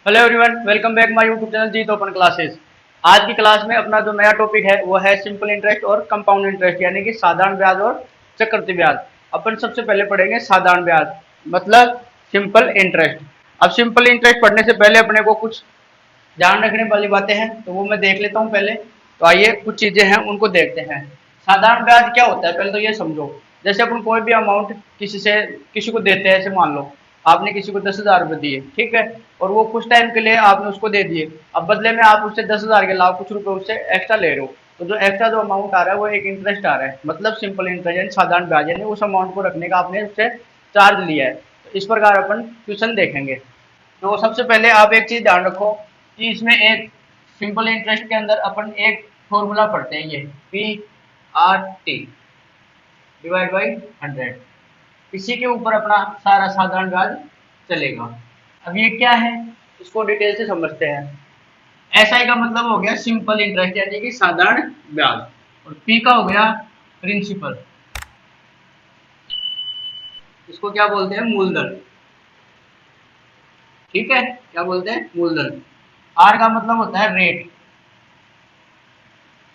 Hello everyone, welcome back my YouTube channel Jeet open classes. आज की class में अपना जो नया टॉपिक है वो है सिंपल इंटरेस्ट और कंपाउंड इंटरेस्ट, यानी कि साधारण ब्याज और चक्रवृद्धि ब्याज। अपन सबसे पहले पढ़ेंगे साधारण ब्याज, मतलब सिंपल इंटरेस्ट। अब सिंपल इंटरेस्ट पढ़ने से पहले अपने को कुछ ध्यान रखने वाली बातें हैं, तो वो मैं देख लेता हूँ पहले। तो आइए कुछ चीजें हैं उनको देखते हैं। साधारण ब्याज क्या होता है पहले तो ये समझो। जैसे अपन कोई भी अमाउंट किसी को देते हैं, ऐसे मान लो आपने किसी को 10,000 रुपये दिए, ठीक है, और वो कुछ टाइम के लिए आपने उसको दे दिए। अब बदले में आप उससे 10,000 के अलावा कुछ रुपए उससे एक्स्ट्रा ले रहे हो, तो जो एक्स्ट्रा जो अमाउंट आ रहा है वो एक इंटरेस्ट आ रहा है, मतलब सिंपल इंटरेस्ट यानी साधारण ब्याज, यानी उस अमाउंट को रखने का आपने उससे चार्ज लिया है। तो इस प्रकार अपन क्वेश्चन देखेंगे। तो सबसे पहले आप एक चीज ध्यान रखो कि इसमें एक सिंपल इंटरेस्ट के अंदर अपन एक फॉर्मूला पढ़ते हैं, ये PRT डिवाइड बाई 100। इसी के ऊपर अपना सारा साधारण ब्याज चलेगा। अब ये क्या है, इसको डिटेल से समझते हैं। एसआई का मतलब हो गया सिंपल इंटरेस्ट यानी कि साधारण ब्याज, और पी का हो गया प्रिंसिपल, इसको क्या बोलते हैं, मूलधन। ठीक है, क्या बोलते हैं, मूलधन। आर का मतलब होता है रेट।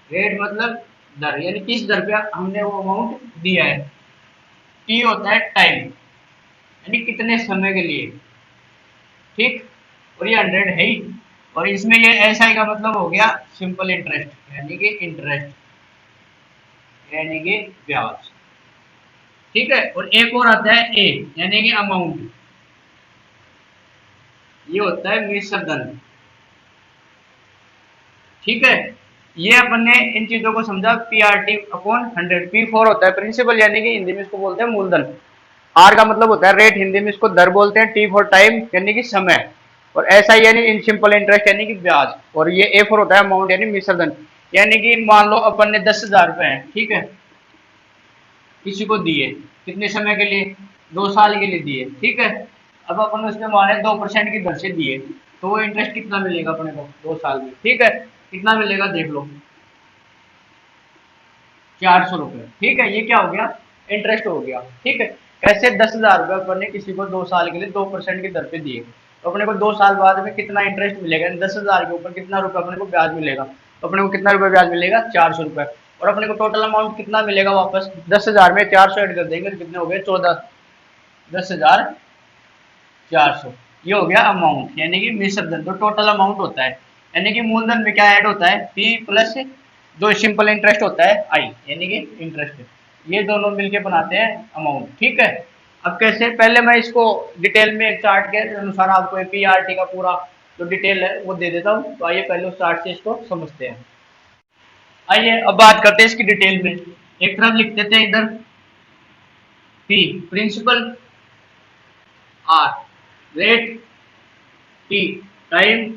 रेट मतलब दर, यानी किस दर पे हमने वो अमाउंट दिया है। टी होता है टाइम, यानी कितने समय के लिए। ठीक, और ये 100 है ही। और इसमें ये एस आई का मतलब हो गया सिंपल इंटरेस्ट, यानी कि इंटरेस्ट, यानी कि ब्याज। ठीक है, और एक और आता है ए, यानी कि अमाउंट। ये होता है मिश्र धन। ठीक है, ये अपन ने इन चीजों को समझा। PRT upon 100। P4 होता है प्रिंसिपल, यानी कि हिंदी में इसको बोलते हैं मूलधन। आर का मतलब होता है रेट, हिंदी में इसको दर बोलते हैं। टी फॉर टाइम, यानी कि समय। और एस आई यानी इन सिंपल इंटरेस्ट, यानी कि ब्याज। और ये ए फॉर होता है अमाउंट, यानी मिश्र धन। यानी कि मान लो अपन ने 10,000 रुपए हैं, ठीक है, किसी को दिए, कितने समय के लिए, 2 साल के लिए दिए। ठीक है, अब अपन उसमें माने 2% की दर से दिए, तो वो इंटरेस्ट कितना मिलेगा अपने को 2 साल में। ठीक है, कितना मिलेगा देख लो, 400 रुपये। ठीक है, ये क्या हो गया, इंटरेस्ट हो गया। ठीक है, ऐसे 10,000 रुपये अपन ने किसी को 2 साल के लिए 2% की दर पे दिए, तो अपने को 2 साल बाद में कितना इंटरेस्ट मिलेगा, 10,000 के ऊपर कितना रुपए अपने को ब्याज मिलेगा। तो अपने को कितना रुपए ब्याज मिलेगा, 400 रुपये। और अपने को टोटल अमाउंट कितना मिलेगा वापस, 10,000 में 400 ऐड कर देंगे तो कितने हो गए, 14, 10,400। ये हो गया अमाउंट, यानी कि मिश्र धन, तो टोटल अमाउंट होता है। यानी कि मूलधन में क्या ऐड होता है, पी प्लस जो सिंपल इंटरेस्ट होता है आई, यानी कि इंटरेस्ट। ये दोनों मिलके बनाते हैं अमाउंट। ठीक है, अब कैसे, पहले मैं इसको डिटेल में एक चार्ट के अनुसार आपको PRT का पूरा जो डिटेल है वो दे देता हूँ। तो आइए पहले उस चार्ट से इसको समझते हैं। आइए अब बात करते हैं इसकी डिटेल में। एक तरफ लिख देते हैं इधर P principal, R rate, T time,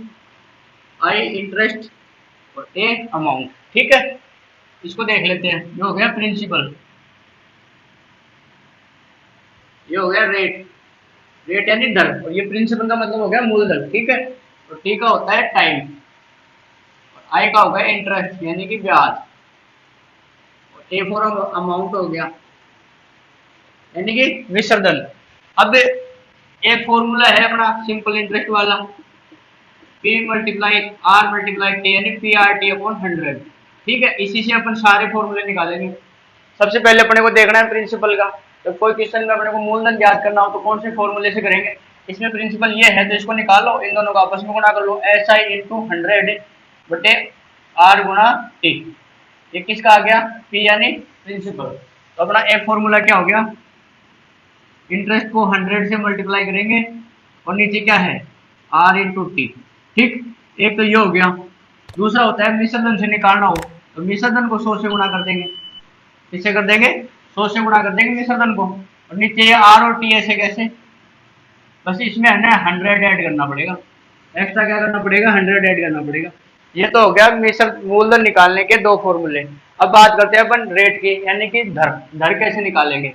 I interest, और ए अमाउंट। ठीक है, इसको देख लेते हैं। ये हो गया प्रिंसिपल, ये हो गया रेट, रेट यानी दर, और ये प्रिंसिपल का मतलब हो गया मूलधन। ठीक है, और टी का होता है टाइम, और आई का हो गया इंटरेस्ट यानी कि ब्याज, और ए फॉर अमाउंट हो गया, यानी कि विसर्जन। अब एक फॉर्मूला है अपना सिंपल इंटरेस्ट वाला, P multiply R multiply T, यानी PRT अपॉन 100। ठीक है, इसी से अपन सारे फॉर्मूले निकालेंगे। सबसे पहले अपने को देखना है प्रिंसिपल का। तो कोई क्वेश्चन में अपने को मूलधन ज्ञात करना हो तो कौन से फॉर्मूले से करेंगे। इसमें प्रिंसिपल ये है तो इसको निकालो, इन दोनों को आपस में गुणा कर लो, एस आई इंटू 100 बटे आर गुणा टी। ये किसका आ गया, पी यानी प्रिंसिपल। तो अपना एक फॉर्मूला क्या हो गया, इंटरेस्ट को 100 से मल्टीप्लाई करेंगे, और नीचे क्या है, आर इंटू टी। ठीक, एक तो ये हो गया। दूसरा होता है मिश्रधन से निकालना हो, तो मिश्रधन को 100 से गुणा कर देंगे। किससे कर देंगे, 100 से गुणा कर देंगे मिश्रधन को। और नीचे ये आर और टी ऐसे कैसे, बस इसमें है ना 100 ऐड करना पड़ेगा। एक्स्ट्रा क्या करना पड़ेगा, 100 ऐड करना पड़ेगा। ये तो हो गया मिश्र मूलधन निकालने के दो फॉर्मूले। अब बात करते हैं अपन रेट की, यानी कि धर, धर कैसे निकालेंगे।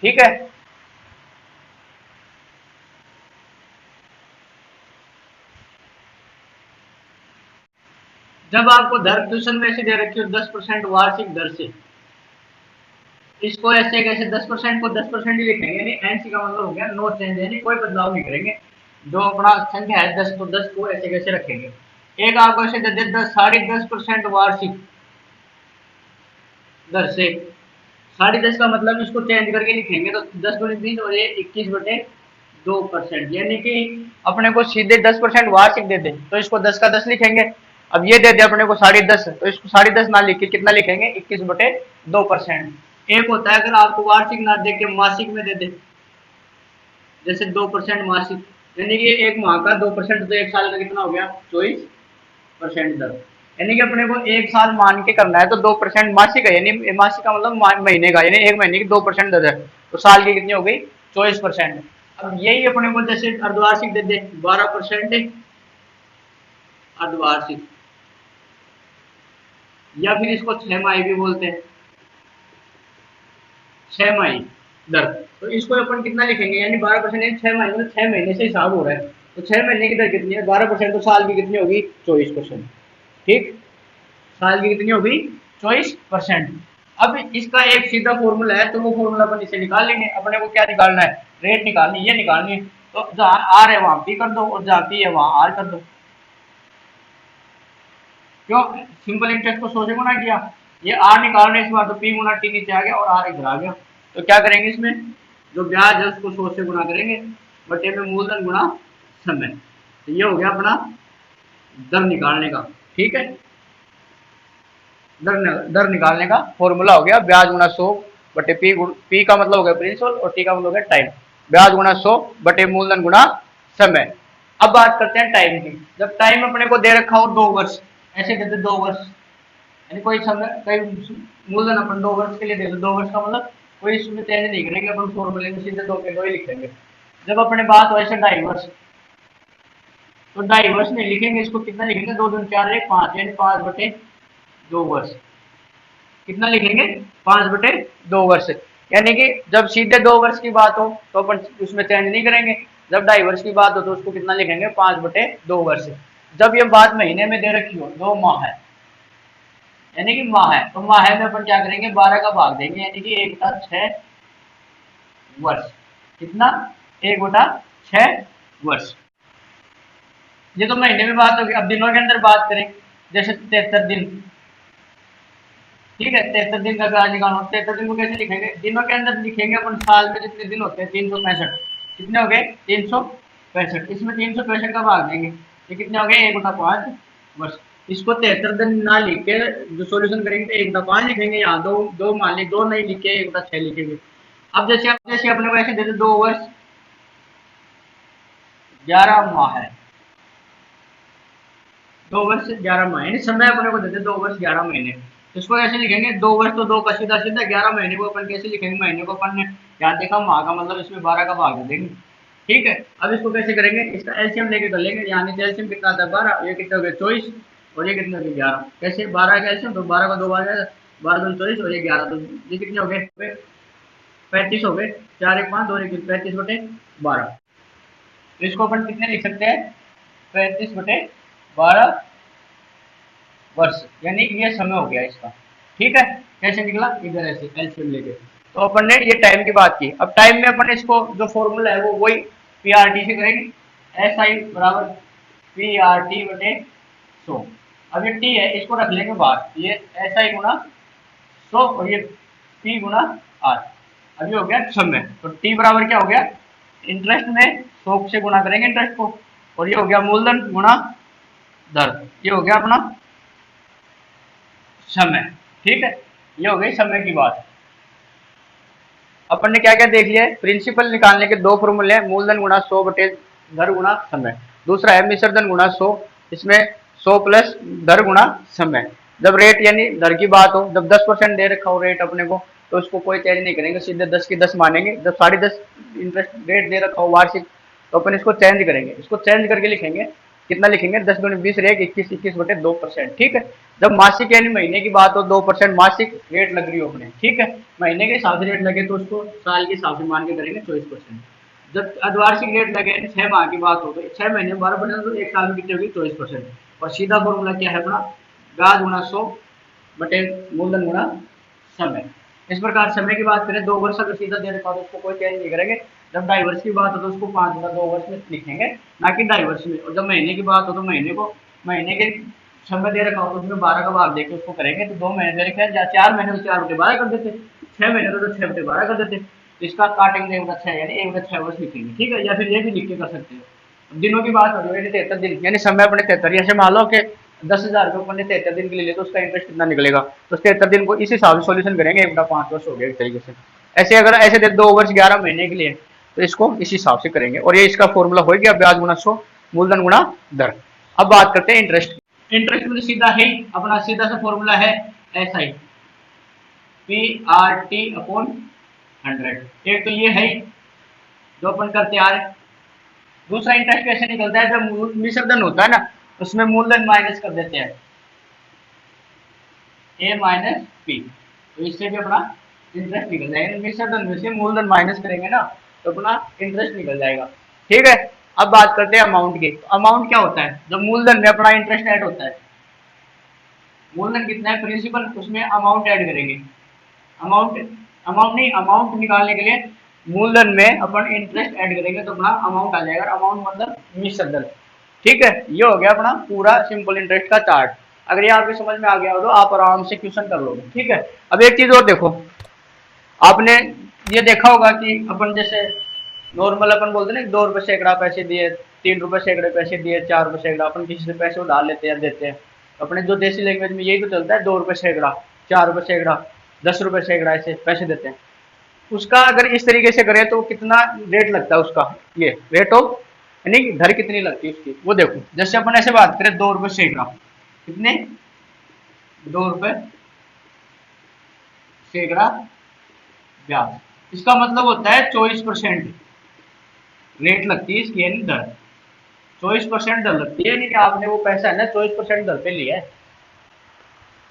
ठीक है, जब आपको दर ट्यूशन में से दे रखी हो 10% वार्षिक दर से, इसको ऐसे कैसे 10% को 10% ही लिखेंगे, यानी एनसी का मतलब हो गया नो चेंज, यानी कोई बदलाव नहीं करेंगे। जो अपना संख्या है 10 तो 10 को ऐसे कैसे रखेंगे। एक आपको ऐसे दे दे 10.5% वार्षिक दर से, 10.5 का मतलब इसको चेंज करके लिखेंगे तो 10 × 20 और ये 21/2%, यानी कि अपने को सीधे 10% वार्षिक दे दे तो इसको 10 का 10 लिखेंगे। अब ये दे दे अपने को 10.5 तो इसको 10.5 ना लिख के कितना लिखेंगे 21/2%। एक होता है अगर आपको वार्षिक ना दे के मासिक में दे दे, जैसे 2% मासिक, यानी कि एक माह का 2% तो एक साल का कितना हो गया 24% दर, यानी कि अपने को एक साल मान के करना है तो 2% मासिक है, यानी मासिक का मतलब महीने का, यानी एक महीने की 2% दर है तो साल की कितनी हो गई 24%। अब यही अपने को जैसे अर्धवार्षिक दे दे 12% अर्धवार्षिक, या फिर इसको 6 माही भी बोलते हैं, 6 माही दर, तो इसको अपन कितना लिखेंगे, यानी 12% 6 माही मतलब 6 महीने से हिसाब हो रहा है तो 6 महीने की दर कितनी है 12%, तो साल की कितनी होगी 24%। ठीक, साल की कितनी होगी 24%। अब इसका एक सीधा फॉर्मूला है तो वो फॉर्मूला अपन इसे निकाल लेंगे। अपने को क्या निकालना है, रेट निकालनी, ये निकालनी है, तो जहां आर है वहां पी कर दो और जहां पी है वहां आर कर दो। क्यों, सिंपल इंटरेस्ट को 100 से गुना किया, ये आर निकाल रहे इस बार तो पी गुना टी नीचे आ गया और आर इधर आ गया, तो क्या करेंगे इसमें जो ब्याज है उसको 100 से गुना करेंगे बटे में मूलधन गुना समय, तो ये हो गया अपना दर निकालने का। ठीक है, दर निकालने का फॉर्मूला हो गया ब्याज गुना 100 बटे पी का मतलब हो गया प्रिंसिपल और टी का मतलब हो गया टाइम, ब्याज गुना 100 बटे मूलधन गुना समय। अब बात करते हैं टाइम की। जब टाइम अपने को दे रखा हो 2 वर्ष, ऐसे देते 2 वर्ष, यानी कोई समय कोई मूलधन अपन 2 वर्ष के लिए दे दो, 2 वर्ष का मतलब कोई इसमें चेंज नहीं करेंगे अपन, फॉर्मूले में सीधे 2 के 2 ही लिखेंगे। जब अपने बात हो ऐसे 2.5 वर्ष, तो 2.5 वर्ष नहीं लिखेंगे, इसको कितना लिखेंगे 2 दूनी 4 1 5, यानी 5/2 वर्ष, कितना लिखेंगे 5/2 वर्ष, यानी कि जब सीधे 2 वर्ष की बात हो तो अपन उसमें चेंज नहीं करेंगे, जब 2.5 वर्ष की बात हो तो उसको कितना लिखेंगे 5/2 वर्ष। जब ये बात महीने में दे रखी हो 2 माह है, यानी कि माह है, तो माह में अपन क्या करेंगे 12 का भाग देंगे, यानी कि 1/6 वर्ष, कितना 1/6 वर्ष। ये तो महीने में बात होगी। अब दिनों के अंदर बात करें, जैसे 73 दिन, ठीक है 73 दिन का ब्याज निकालना, 73 दिन को कैसे लिखेंगे, दिनों के अंदर लिखेंगे अपन, साल में जितने दिन होते हैं 365, कितने हो गए 365, इसमें 365 का भाग देंगे, ये कितने हो गए 1/5 वर्ष। इसको 73 दिन ना लिख के जो सोल्यूशन करेंगे तो 1/5 लिखेंगे, यहाँ दो दो मान ली, दो नहीं लिखे 1/6 लिखेंगे। अब जैसे अपने को ऐसे देते 2 वर्ष 11 माह है, 2 वर्ष 11 माह, यानी समय अपने को देते 2 वर्ष 11 महीने, इसको ऐसे लिखेंगे 2 वर्ष तो 2 का सीधा सीधा, 11 महीने को अपन कैसे लिखेंगे, महीने को अपन ने क्या देखा माह का मतलब इसमें 12 का भाग दे देंगे। ठीक है, अब इसको कैसे करेंगे, इसका एलसीएम लेके कर लेंगे, यहाँ नीचे एलसीएम कितना आता है 12, ये कितने हो गए 24 और ये कितने हो गए 11, कैसे 12 का एलसीएम तो 12 का 2 बार जाएगा, 12 दूनी 24 और ये 11, तो ये कितने हो गए 35 हो गए, 4 1 5 2 1 35/12, तो इसको अपन कितने लिख सकते हैं 35/12 वर्ष, यानी ये समय हो गया इसका। ठीक है, कैसे निकला इधर ऐसे एलसीएम लेके, तो अपन ने ये टाइम की बात की। अब टाइम में अपन इसको जो फॉर्मूला है वो वही पीआरटी से करेंगे, एस आई बराबर पीआरटी बटे 100। अब ये टी है इसको रख लेंगे बाहर, ये एस आई गुना 100 और ये पी गुना आर, अब ये हो गया समय, तो टी बराबर क्या हो गया, इंटरेस्ट में 100 से गुना करेंगे इंटरेस्ट को, और ये हो गया मूलधन गुना दर, ये हो गया अपना समय। ठीक है, ये हो गई समय की बात। अपन ने क्या क्या देख लिया है, प्रिंसिपल निकालने के 2 फॉर्मूले हैं, मूलधन गुना 100 बटे दर गुना समय, दूसरा है मिश्रधन गुना 100, इसमें 100 प्लस दर गुना समय। जब रेट यानी दर की बात हो, जब 10% दे रखा हो रेट अपने को तो उसको कोई चेंज नहीं करेंगे, सीधे 10 की 10 मानेंगे। जब 10.5 इंटरेस्ट रेट दे रखा हो वार्षिक तो अपन इसको चेंज करेंगे, इसको चेंज करके लिखेंगे, कितना लिखेंगे 10 दूनी 20 रेट 21/2%। ठीक है, जब मासिक यानी महीने की बात हो 2% मासिक रेट लग रही हो अपने, ठीक है महीने के हिसाब से रेट लगे तो उसको साल के हिसाब से मान के करेंगे 24%। जब अर्धवार्षिक रेट लगे 6 माह की बात हो तो 6 महीने में 12%, तो एक साल में कितनी होगी 24%। और सीधा फॉर्मूला क्या है अपना, ब्याज गुना 100 बटे मूलधन गुना समय। इस प्रकार समय की बात करें 2 वर्ष अगर सीधा दे रखा हो तो उसको कोई चेंज नहीं करेंगे। जब 2.5 वर्ष की बात हो तो उसको 5 2 वर्ष में लिखेंगे, ना कि 2.5 वर्ष में। और जब महीने की बात हो तो महीने के समय दे रखा हो तो उसमें 12 का भाग देके उसको करेंगे। तो 2 महीने दे रखे हैं, 4 महीने तो 4/12 कर देते, 6 महीने तो 6/12 कर देते। इसका काटेंगे 1/6 यानी 1/6 वर्ष लिखेंगे, ठीक है। या फिर ये भी लिख के कर सकते हो। दिनों की बात हो रही है 73 दिन, यानी समय अपने 73, ऐसे मान लो कि 10,000 रुपये अपने 73 दिन के लिए तो उसका इंटरेस्ट कितना निकलेगा। तो 73 दिन को इस हिसाब से सोल्यूशन करेंगे, 1/5 वर्ष हो गया एक तरीके से। ऐसे अगर ऐसे दे 2 वर्ष 11 महीने के लिए तो इसको इस हिसाब से करेंगे। और ये इसका फॉर्मूला हो गया ब्याज गुना 100 मूलधन गुना दर। अब बात करते हैं इंटरेस्ट। इंटरेस्ट में सीधा है अपना सीधा सा फॉर्मूला है SI PRT/100। एक तो ये है जो अपन करते आ रहे। दूसरा इंटरेस्ट कैसे निकलता है, जब मिश्रधन होता है ना उसमें मूलधन माइनस कर देते हैं A माइनस P, तो इससे भी अपना इंटरेस्ट निकल जाएगा। मिश्रधन में से मूलधन माइनस करेंगे ना तो अपना इंटरेस्ट निकल जाएगा, ठीक है। अब बात करते हैं अमाउंट की। अमाउंट क्या होता है, जब मूलधन में अपना इंटरेस्ट ऐड होता है। मूलधन कितना है प्रिंसिपल, उसमें अमाउंट ऐड करेंगे। अमाउंट निकालने के लिए मूलधन में अपन इंटरेस्ट ऐड करेंगे तो अपना अमाउंट आ जाएगा। अमाउंट मतलब मिश्रधन, ठीक है। ये हो गया अपना पूरा सिंपल इंटरेस्ट का चार्ट। अगर ये आपकी समझ में आ गया हो तो आप आराम से क्वेश्चन कर लोगे, ठीक है। अब एक चीज और देखो, आपने ये देखा होगा कि अपन जैसे नॉर्मल अपन बोलते हैं ना 2 रुपए सैकड़ा पैसे दिए, 3 रुपए सैकड़े पैसे दिए, 4 रुपए सैकड़ा, अपन किसी से पैसे उधार लेते हैं देते हैं। अपने जो देसी लैंग्वेज में यही तो चलता है, 2 रुपए सैकड़ा, 4 रुपए सैकड़ा, 10 रुपए सैकड़ा, ऐसे पैसे देते हैं। उसका अगर इस तरीके से करें तो कितना रेट लगता है उसका, ये रेट ऑफ यानी दर कितनी लगती है उसकी, वो देखो। जैसे अपन ऐसे बात करें 2 रुपए सैकड़ा, कितने 2 रुपए सैकड़ा ब्याज, इसका मतलब होता है 24% रेट लगती है इसकी, यानी दर 24% दर लगती है। यानी कि आपने वो पैसा है ना 24% दर पे लिया है,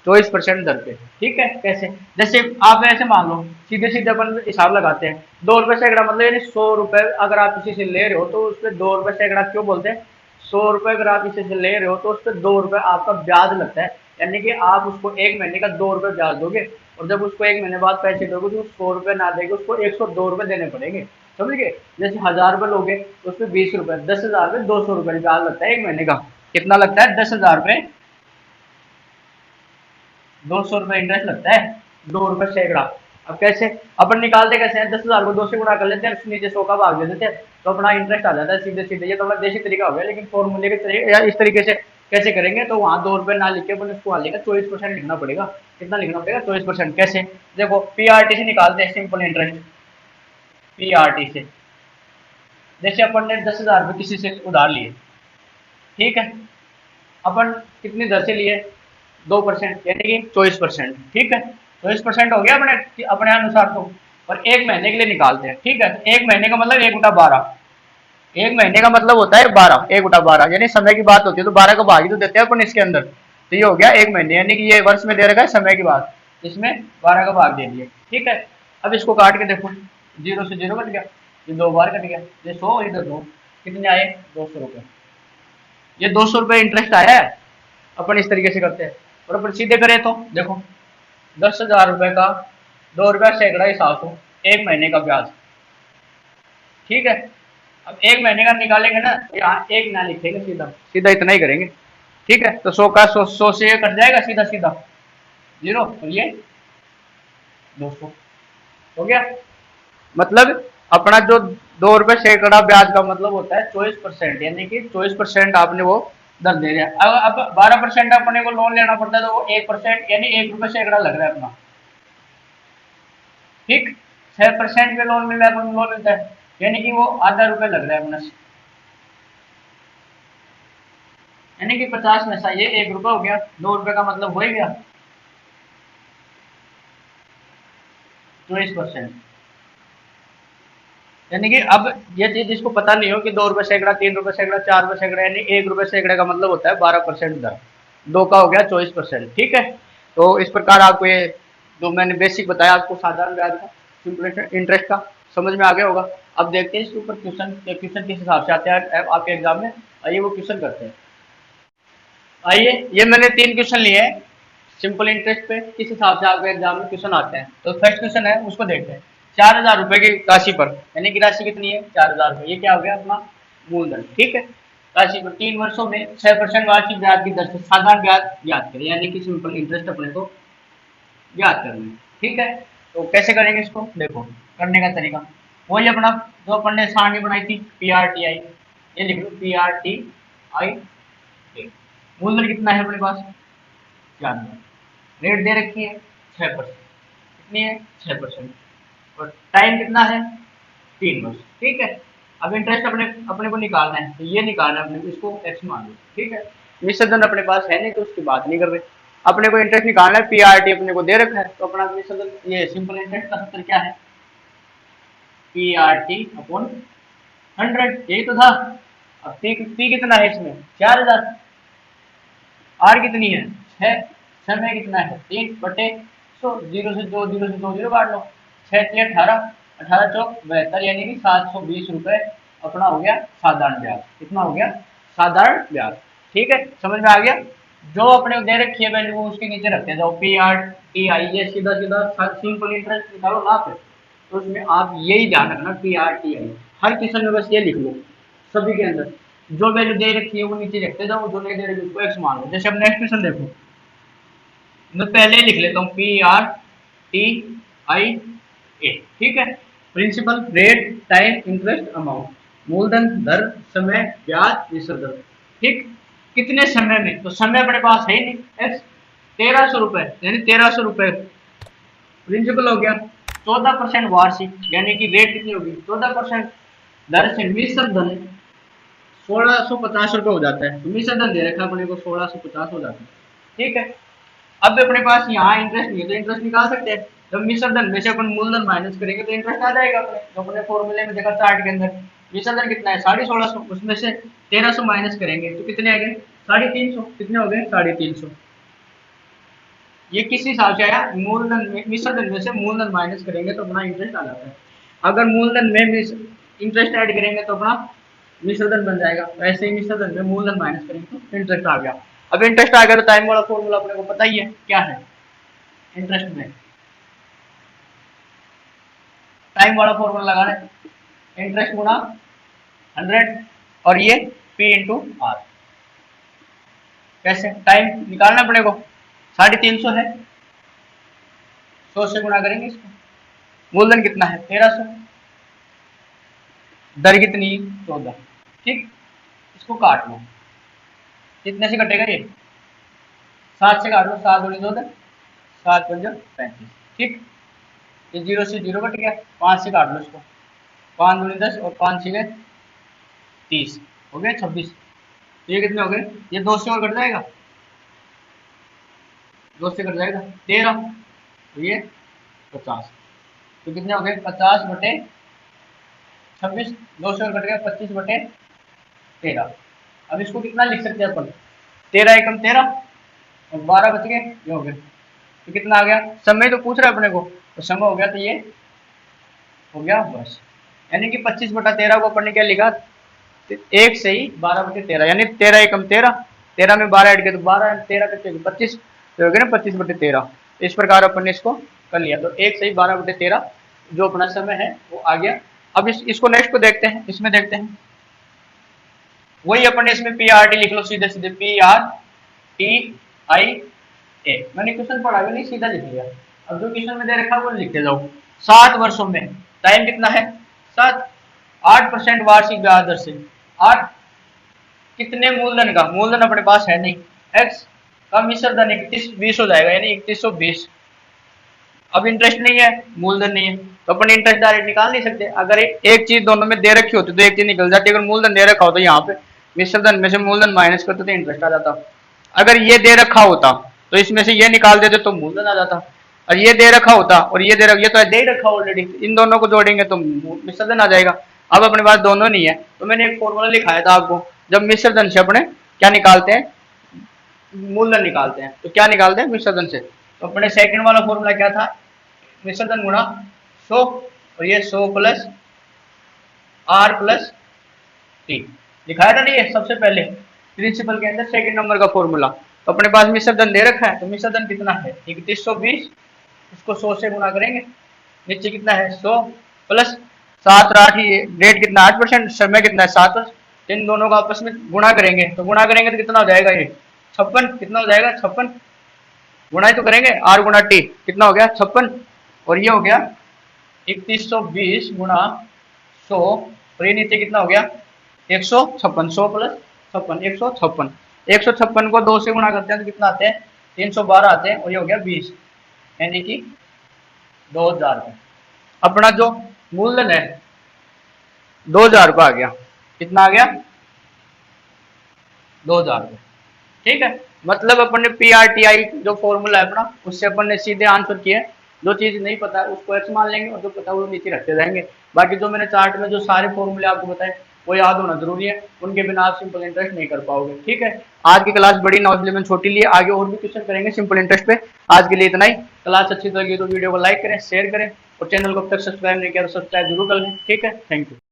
24% दर पे, ठीक है। कैसे, जैसे आप ऐसे मान लो सीधे सीधे अपन हिसाब लगाते हैं, 2 रुपए सैकड़ा मतलब यानी 100 रुपए अगर आप किसी से ले रहे हो तो उस पर 2 रुपए सैकड़ा क्यों बोलते हैं। 100 रुपए अगर आप किसी से ले रहे हो तो उस पर 2 रुपए आपका ब्याज लगता है। यानी कि आप उसको 1 महीने का 2 रुपए ब्याज दोगे, और जब उसको 1 महीने बाद पैसे दोगे तो 100 रुपए ना देगे, उसको 102 रुपए देने पड़ेंगे, समझ गए। जैसे 1000 रुपए लोगे तो उसमें 20 रुपए, 10,000 पे 200 रुपए ब्याज लगता है 1 महीने का। कितना लगता है, 10,000 पे 200 रुपए इंटरेस्ट लगता है, 2 रुपए सैकड़ा। अब कैसे अपन निकालते कैसे हैं, 10,000 को 2 से गुणा कर लेते हैं, नीचे 100 का भाग दे देते हैं तो अपना इंटरेस्ट आ जाता है सीधे सीधे। ये तो अपना देशी तरीका हो गया, लेकिन फॉर्मूले के तरीके या इस तरीके से कैसे करेंगे तो वहाँ 2 रुपए ना लिख के अपन उसको वहाँ लेकर 24% लिखना पड़ेगा। कितना लिखना पड़ेगा, 24%। कैसे, देखो PRT से निकालते हैं सिंपल इंटरेस्ट। PRT से जैसे अपन ने 10,000 रुपये किसी से उधार लिए, ठीक है। अपन कितनी दर से लिए, 2% यानी कि 24%, ठीक है। 24% हो गया अपने अपने अनुसार तो। और 1 महीने के लिए निकालते हैं, ठीक है। 1 महीने का मतलब 1/12, 1 महीने का मतलब होता है 12, 1/12 यानी समय की बात होती है तो 12 का भाग ही तो देते हैं अपन इसके अंदर। तो ये हो गया 1 महीने, यानी कि ये वर्ष में दे रखा है समय की बात, इसमें 12 का भाग दे दिया, ठीक है। अब इसको काट के देखो, 0 से 0 कट गया, ये 2 बार कट गया, ये 100 इधर 2, कितने आए 200 रुपए। ये 200 रुपए इंटरेस्ट आया है। अपन इस तरीके से करते हैं। और अपन सीधे करें तो देखो 10,000 रुपए का 2 रुपया सैकड़ा हिसाब से 1 महीने का ब्याज, ठीक है। अब 1 महीने का निकालेंगे ना, यहाँ एक ना लिखेंगे, सीधा सीधा इतना ही करेंगे, ठीक है। तो 100 का 100 से कट जाएगा सीधा सीधा 0, तो ये 200 हो गया। मतलब अपना जो 2 रुपए सैकड़ा ब्याज का मतलब होता है 24%, यानी कि 24% आपने वो दर दे दिया। अब 12% अपने को लोन लेना पड़ता है तो वो 1% यानी 1 रुपए सैकड़ा लग रहा है अपना, ठीक। 6% में लोन मिल रहा है, लोन मिलता है यानी कि वो आधा रुपए लग रहा है अपना, यानी कि 50 में सा ये 1 रुपए हो गया, 2 रुपए का मतलब हो ही गया 24%। यानी कि अब ये चीज जिसको पता नहीं हो कि 2 रुपए सैकड़ा, 3 रुपए सैकड़ा, 4 रुपए सैकड़ा, यानी 1 रुपए सैकड़े का मतलब होता है 12% दर, 2 का हो गया 24%, ठीक है। तो इस प्रकार आपको ये जो मैंने बेसिक बताया आपको साधारण ब्याज का, सिंपल इंटरेस्ट का, समझ में आ गया होगा। अब देखते हैं इसके ऊपर क्वेश्चन किस हिसाब से आते हैं आपके एग्जाम में। आइए वो क्वेश्चन करते हैं। आइए, ये मैंने 3 क्वेश्चन लिए हैं, सिंपल इंटरेस्ट पे किस हिसाब से आपके एग्जाम में क्वेश्चन आते हैं। तो फर्स्ट क्वेश्चन है उसको देखते हैं। 4,000 रुपए की राशि पर, यानी कि राशि कितनी है 4,000 रुपए, ये क्या हो गया अपना मूलधन, ठीक है। राशि पर 3 वर्षों में 6% वार्षिक ब्याज की दर से साधारण ब्याज ज्ञात करें, यानी कि सिंपल इंटरेस्ट अपने को ज्ञात करना है, ठीक है। तो कैसे करेंगे इसको, देखो करने का तरीका वही अपना जो अपन ने सारणी बनाई थी PRTI, ये लिख लो PRTI। मूलधन कितना है अपने पास, जानना, रेट दे रखी है 6%, कितनी है 6%, और टाइम कितना है 3 वर्ष, ठीक है। अब इंटरेस्ट अपने अपने को निकालना है, तो ये निकालना है अपने को, इसको एक्स मान लो, ठीक है। निश्चित धन अपने पास है नहीं तो उसकी बात नहीं कर रहे, अपने को इंटरेस्ट निकालना है, PRT अपने को दे रखा है, तो अपना निश्चित धन ये सिंपल इंटरेस्ट का सूत्र क्या है, PRT अपॉन 100, यही तो था। अब पी कितना है इसमें 4,000, आर कितनी है 6, समय कितना है 3/100, 0 से 2 0 से 2 0 काट लो, 6 3 18, 18 चौक 72, यानी कि 720 रुपए अपना हो गया साधारण ब्याज। कितना हो गया साधारण ब्याज, ठीक है, समझ में आ गया। जो अपने दे रखी है वैल्यू उसके नीचे रखते जाओ PRTI, ये सीधा सीधा सिंपल इंटरेस्ट निकालो ना फिर, तो उसमें आप यही ध्यान रखना PRTI, हर क्वेश्चन में बस ये लिख लो, सभी के अंदर जो वैल्यू दे रखी है वो नीचे रखते जाओ, जो नहीं दे रखी उसको एक्स मान लो। जैसे अब नेक्स्ट क्वेश्चन देखो, मैं पहले लिख लेता हूँ PRTI, ठीक है। Principal, rate, time, interest, amount, मूलधन, दर, समय, ब्याज, निश्चित दर, ठीक। कितने समय में, तो समय अपने पास है ही नहीं, एक्स 1,300 रुपए, यानी 1,300 रुपए प्रिंसिपल हो गया। 14% वार्षिक, यानी कि रेट कितनी होगी 14%, दर से मिश्र धन 1,650 रुपए हो जाता है, तो मिश्र धन दे रखा अपने को 1,650 हो जाता है, ठीक है। अब अपने पास यहाँ इंटरेस्ट नहीं है तो इंटरेस्ट निकाल सकते हैं, जब मिश्र धन में से अपन मूलधन माइनस करेंगे तो इंटरेस्ट आ जाएगा अपने, तो अपने फॉर्मूले में देखा चार्ट के अंदर मिश्र धन कितना है 1,650, उसमें से 1,300 माइनस करेंगे तो कितने आ गए 350, कितने हो गए 350। ये किस हिसाब से आया, मूलधन में मिश्र धन में से मूलधन माइनस करेंगे तो अपना इंटरेस्ट आ जाता है, अगर मूलधन में इंटरेस्ट ऐड करेंगे तो अपना मिश्र धन बन जाएगा, वैसे ही मिश्र धन में मूलधन माइनस करेंगे तो इंटरेस्ट आ गया। अब इंटरेस्ट आ गया तो टाइम वाला फॉर्मूला अपने को पता ही है क्या है, इंटरेस्ट में टाइम वाला फॉर्मूला लगाना है, इंटरेस्ट गुना 100 और ये P इंटू आर। कैसे, टाइम निकालना अपने को 350 है, 100 से गुना करेंगे इसको, मूलधन कितना है 1,300, दर कितनी 14, ठीक। इसको काट लो, कितने से कटेगा ये 7 से काट लो, 7 दूनी 14, 7 पंजा 35, ठीक। ये 0 से 0 कट गया, 5 से काट लो इसको, 5 दूनी 10 और 5 6 30, हो गया 26। तो ये कितने हो गए, ये 2 से और कट जाएगा, 2 से कट जाएगा 13, तो ये 50, तो कितने हो गए 50/26, 2 से और कट गया 25/13। अब इसको कितना लिख सकते हैं अपन, 13 एकम 13 और 12 बच गए, ये हो गए, तो कितना आ गया, समय तो पूछ रहा है अपने को, तो समय हो गया, तो ये हो गया बस, यानी कि 25/13 को अपन ने क्या लिखा, एक से ही 12/13, यानी 13 एकम 13, 13 में 12 ऐड किया तो 12, 13 करते 25, तो हो गया ना 25/13। इस प्रकार अपन ने इसको कर लिया, तो एक से ही 12/13 जो अपना समय है वो आ गया। अब इसको नेक्स्ट को देखते हैं, इसमें देखते हैं वही अपन ने इसमें PRT लिख लो, सीधे सीधे PRTI, मैंने क्वेश्चन पढ़ा भी नहीं, सीधा लिख लिया। अब जो क्वेश्चन में दे रखा वो लिखते जाओ। 7 वर्षों में टाइम कितना है 7, 8% वार्षिक ब्याज दर से, 8 कितने मूलधन का, मूलधन अपने पास है नहीं, x का मिश्र धन 3120 हो जाएगा, यानी 3120। अब इंटरेस्ट नहीं है, मूलधन नहीं है, तो अपन इंटरेस्ट डायरेक्ट निकाल नहीं सकते, अगर एक चीज दोनों में दे रखी होती तो एक चीज निकल जाती, अगर मूलधन दे रखा हो तो यहाँ पे मिश्र धन में से मूलधन माइनस करते तो इंटरेस्ट आ जाता, अगर ये दे रखा होता तो इसमें से ये निकाल देते तो मूलधन आ जाता, और ये दे रखा होता और ये दे रखा, ये तो दे रखा ऑलरेडी, इन दोनों को जोड़ेंगे तो मिश्र धन आ जाएगा। अब अपने पास दोनों नहीं है, तो मैंने एक फॉर्मूला लिखाया था आपको, जब मिश्र धन से अपने क्या निकालते हैं, मूलधन निकालते हैं, तो क्या निकालते हैं मिश्र धन से, तो अपने सेकंड वाला फॉर्मूला क्या था, मिश्र धन गुणा 100, और ये 100 प्लस R प्लस T लिखाया था नहीं, सबसे पहले प्रिंसिपल के अंदर सेकंड नंबर का फॉर्मूला, तो अपने पास मिश्र धन दे रखा है, तो मिश्र धन कितना है 3120, उसको 100 से गुणा करेंगे, नीचे कितना है 100 प्लस 7 और 8, ये रेट कितना 8%, समय कितना है 7, इन दोनों का आपस में गुणा करेंगे, तो गुणा करेंगे तो कितना हो जाएगा ये 56, कितना हो जाएगा 56, गुणा ही तो करेंगे, आर गुणा टी कितना हो गया 56, और ये हो गया 3120 गुणा 100, और ये नीचे कितना हो गया 156, 100 प्लस 56 156, 156 को 2 से गुणा करते हैं तो कितना आते हैं 312 आते हैं, और ये हो गया 20, यानी कि 2000 रुपये। अपना जो मूलधन है 2000 रुपये आ गया, कितना आ गया 2000 रुपये, ठीक है। मतलब अपन ने PRTI जो फॉर्मूला है अपना, उससे अपन ने सीधे आंसर किया, जो चीज नहीं पता है उसको x मान लेंगे और जो पता है वो नीचे रखते जाएंगे। बाकी जो मैंने चार्ट में जो सारे फॉर्मूले आपको बताए वो याद होना जरूरी है, उनके बिना आप सिंपल इंटरेस्ट नहीं कर पाओगे, ठीक है। आज की क्लास बड़ी नॉलेज में छोटी ली, आगे और भी क्वेश्चन करेंगे सिंपल इंटरेस्ट पे। आज के लिए इतना ही। क्लास अच्छी लगी तो वीडियो को लाइक करें, शेयर करें, और चैनल को अब तक सब्सक्राइब नहीं किया तो सब्सक्राइब जरूर कर लें, ठीक है। Thank you.